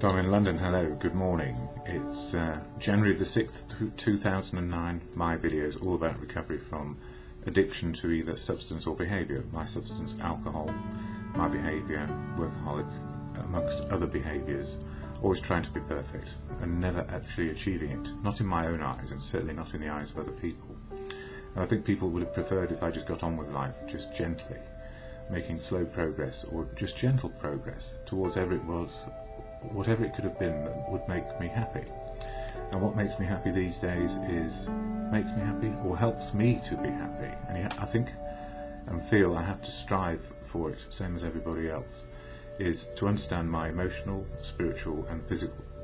Don in London, hello, good morning. It's January the 6th, 2009. My video is all about recovery from addiction to either substance or behaviour. My substance, alcohol, my behaviour, workaholic, amongst other behaviours. Always trying to be perfect and never actually achieving it. Not in my own eyes and certainly not in the eyes of other people. And I think people would have preferred if I just got on with life, just gently, making slow progress or just gentle progress towards whatever it could have been that would make me happy. And what makes me happy these days is makes me happy or helps me to be happy. And yet I think and feel I have to strive for it, same as everybody else, is to understand my emotional, spiritual and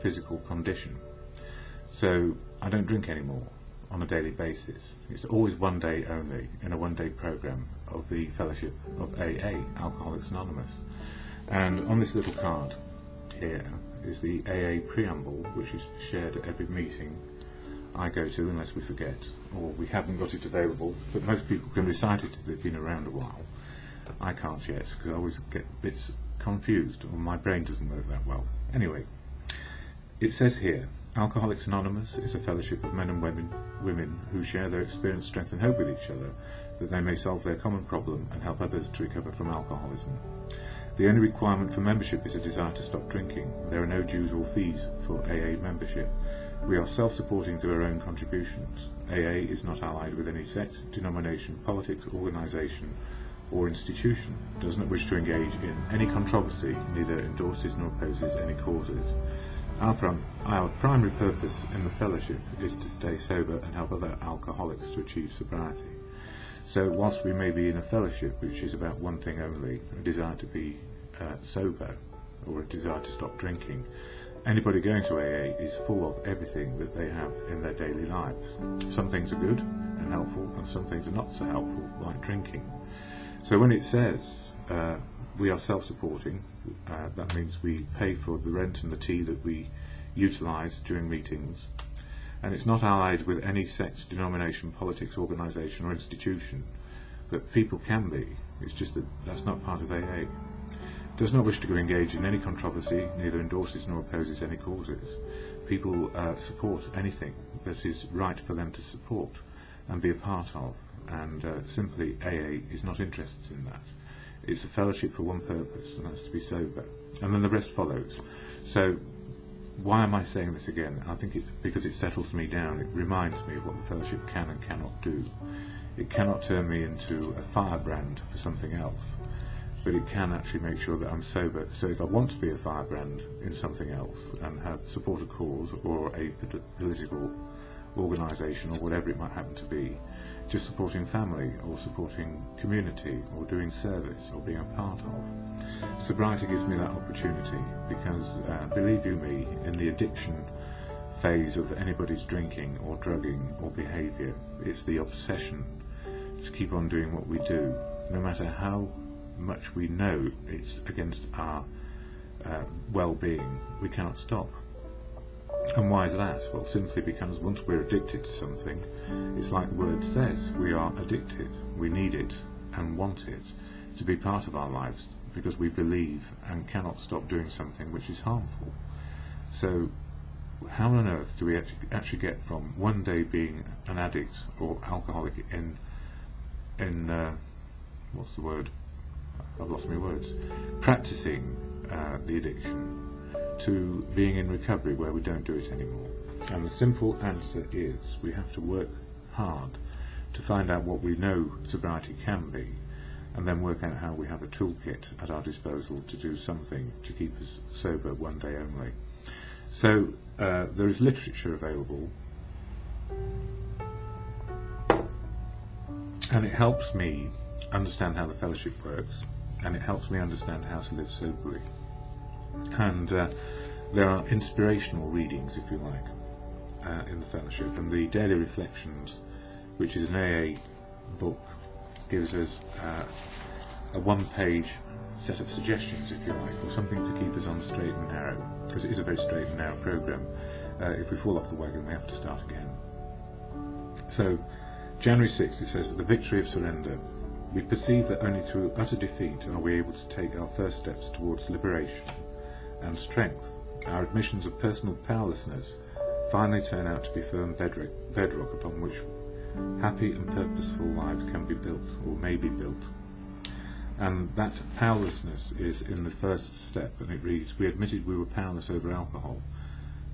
physical condition. So I don't drink anymore on a daily basis. It's always one day only in a one-day program of the Fellowship of AA, Alcoholics Anonymous. And on this little card here is the AA preamble, which is shared at every meeting I go to, unless we forget or we haven't got it available, but most people can recite it if they've been around a while. I can't yet because I always get bits confused or my brain doesn't work that well. Anyway, it says here, Alcoholics Anonymous is a fellowship of men and women who share their experience, strength and hope with each other, that they may solve their common problem and help others to recover from alcoholism. The only requirement for membership is a desire to stop drinking. There are no dues or fees for AA membership. We are self-supporting through our own contributions. AA is not allied with any sect, denomination, politics, organisation or institution, does not wish to engage in any controversy, neither endorses nor opposes any causes. Our primary purpose in the fellowship is to stay sober and help other alcoholics to achieve sobriety. So whilst we may be in a fellowship which is about one thing only, a desire to be sober or a desire to stop drinking, anybody going to AA is full of everything that they have in their daily lives. Some things are good and helpful and some things are not so helpful, like drinking. So when it says we are self-supporting, that means we pay for the rent and the tea that we utilise during meetings, and it's not allied with any sect, denomination, politics, organisation or institution, but people can be. It's just that that's not part of AA. Does not wish to engage in any controversy, neither endorses nor opposes any causes. People support anything that is right for them to support and be a part of, and simply AA is not interested in that. It's a fellowship for one purpose, and that's to be sober. And then the rest follows. So why am I saying this again? I think it's because it settles me down. It reminds me of what the fellowship can and cannot do. It cannot turn me into a firebrand for something else, but it can actually make sure that I'm sober. So if I want to be a firebrand in something else and support a cause or a political organisation or whatever it might happen to be, just supporting family or supporting community or doing service or being a part of. Sobriety gives me that opportunity because, believe you me, in the addiction phase of anybody's drinking or drugging or behaviour, it's the obsession to keep on doing what we do, no matter how much we know it's against our well-being. We cannot stop. And why is that? Well, simply because once we're addicted to something, it's like the word says, we are addicted. We need it and want it to be part of our lives because we believe and cannot stop doing something which is harmful. So how on earth do we actually get from one day being an addict or alcoholic in what's the word? I've lost my words. Practicing the addiction, to being in recovery where we don't do it anymore? And the simple answer is we have to work hard to find out what we know sobriety can be, and then work out how we have a toolkit at our disposal to do something to keep us sober one day only. So there is literature available, and it helps me understand how the fellowship works, and it helps me understand how to live soberly. And there are inspirational readings, if you like, in the fellowship, and the Daily Reflections, which is an AA book, gives us a one-page set of suggestions, if you like, or something to keep us on the straight and narrow, because it is a very straight and narrow program. If we fall off the wagon, we have to start again. So January 6th, it says, the victory of surrender. We perceive that only through utter defeat are we able to take our first steps towards liberation and strength. our admissions of personal powerlessness finally turn out to be firm bedrock upon which happy and purposeful lives can be built, or may be built. And that powerlessness is in the first step, and it reads, we admitted we were powerless over alcohol,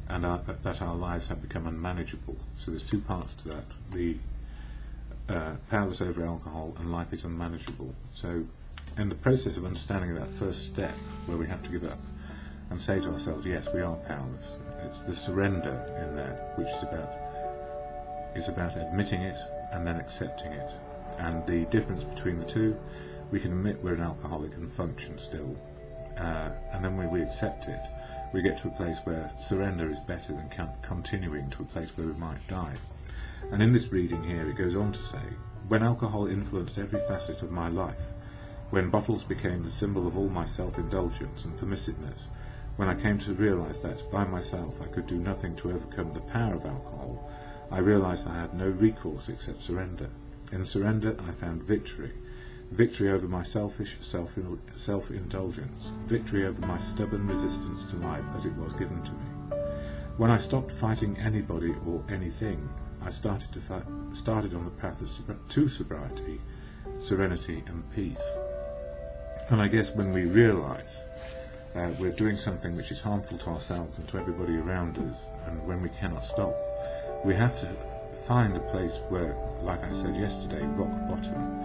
and that our lives had become unmanageable. So there's two parts to that. The powerless over alcohol and life is unmanageable. So in the process of understanding that first step, where we have to give up and say to ourselves, yes, we are powerless, it's the surrender in there, which is about admitting it and then accepting it. And the difference between the two, we can admit we're an alcoholic and function still, and then when we accept it, we get to a place where surrender is better than continuing to a place where we might die. And in this reading here it goes on to say, when alcohol influenced every facet of my life, when bottles became the symbol of all my self-indulgence and permissiveness, when I came to realise that by myself I could do nothing to overcome the power of alcohol, I realised I had no recourse except surrender. In surrender I found victory. Victory over my selfish self-indulgence, victory over my stubborn resistance to life as it was given to me. When I stopped fighting anybody or anything, I started on the path to sobriety, serenity and peace. And I guess when we realise we're doing something which is harmful to ourselves and to everybody around us, and when we cannot stop, we have to find a place where, like I said yesterday, rock bottom,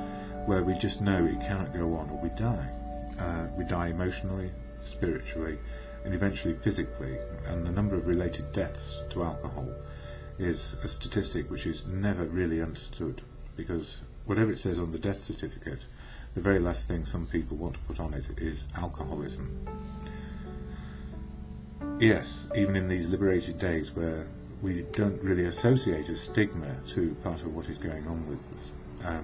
where we just know it cannot go on, or we die. We die emotionally, spiritually, and eventually physically. And the number of related deaths to alcohol is a statistic which is never really understood, because whatever it says on the death certificate, the very last thing some people want to put on it is alcoholism. Yes, even in these liberated days where we don't really associate a stigma to part of what is going on with us,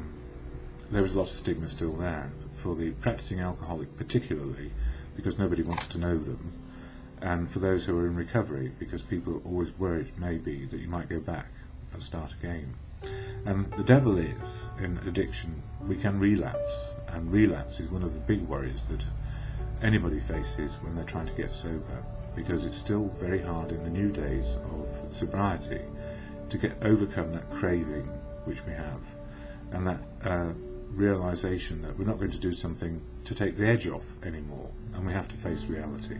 there is a lot of stigma still there for the practicing alcoholic, particularly because nobody wants to know them, and for those who are in recovery, because people are always worried maybe that you might go back and start again. And the devil is, in addiction, we can relapse, and relapse is one of the big worries that anybody faces when they're trying to get sober, because it's still very hard in the new days of sobriety to overcome that craving which we have, and that realisation that we're not going to do something to take the edge off anymore, and we have to face reality.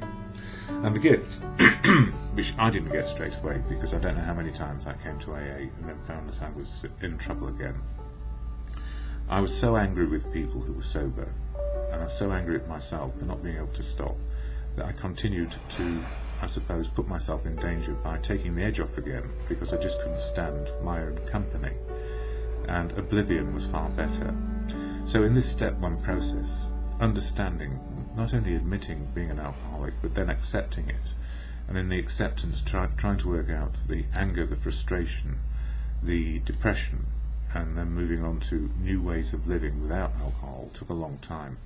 And the gift, which I didn't get straight away, because I don't know how many times I came to AA and then found that I was in trouble again. I was so angry with people who were sober, and I was so angry at myself for not being able to stop, that I continued to, I suppose, put myself in danger by taking the edge off again, because I just couldn't stand my own company, and oblivion was far better. So in this step one process, understanding, not only admitting being an alcoholic, but then accepting it, and in the acceptance trying to work out the anger, the frustration, the depression, and then moving on to new ways of living without alcohol, took a long time.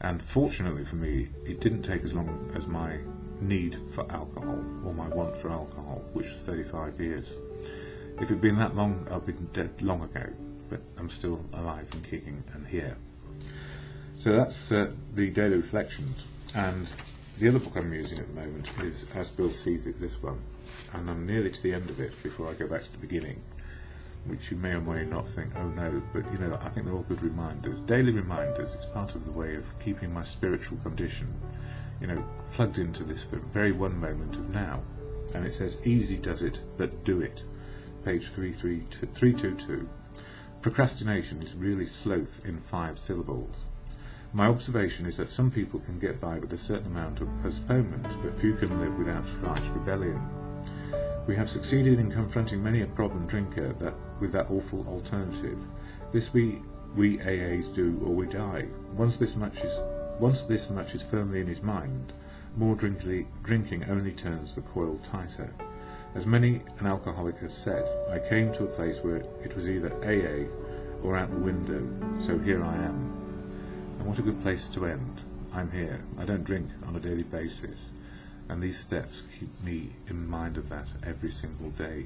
And fortunately for me, it didn't take as long as my need for alcohol, or my want for alcohol, which was 35 years. If it had been that long, I'd been dead long ago, but I'm still alive and kicking and here. So that's the daily reflections. And the other book I'm using at the moment is As Bill Sees It, this one. And I'm nearly to the end of it before I go back to the beginning, which you may or may not think, oh no, but you know, I think they're all good reminders. Daily reminders, it's part of the way of keeping my spiritual condition, you know, plugged into this very one moment of now. And it says, easy does it, but do it. Page 322. Procrastination is really sloth in 5 syllables. My observation is that some people can get by with a certain amount of postponement, but few can live without outright rebellion. We have succeeded in confronting many a problem drinker with that awful alternative. This we AAs do, or we die. Once this much is firmly in his mind, more drinking only turns the coil tighter. As many an alcoholic has said, I came to a place where it was either AA or out the window, so here I am. And what a good place to end. I'm here. I don't drink on a daily basis, and these steps keep me in mind of that every single day.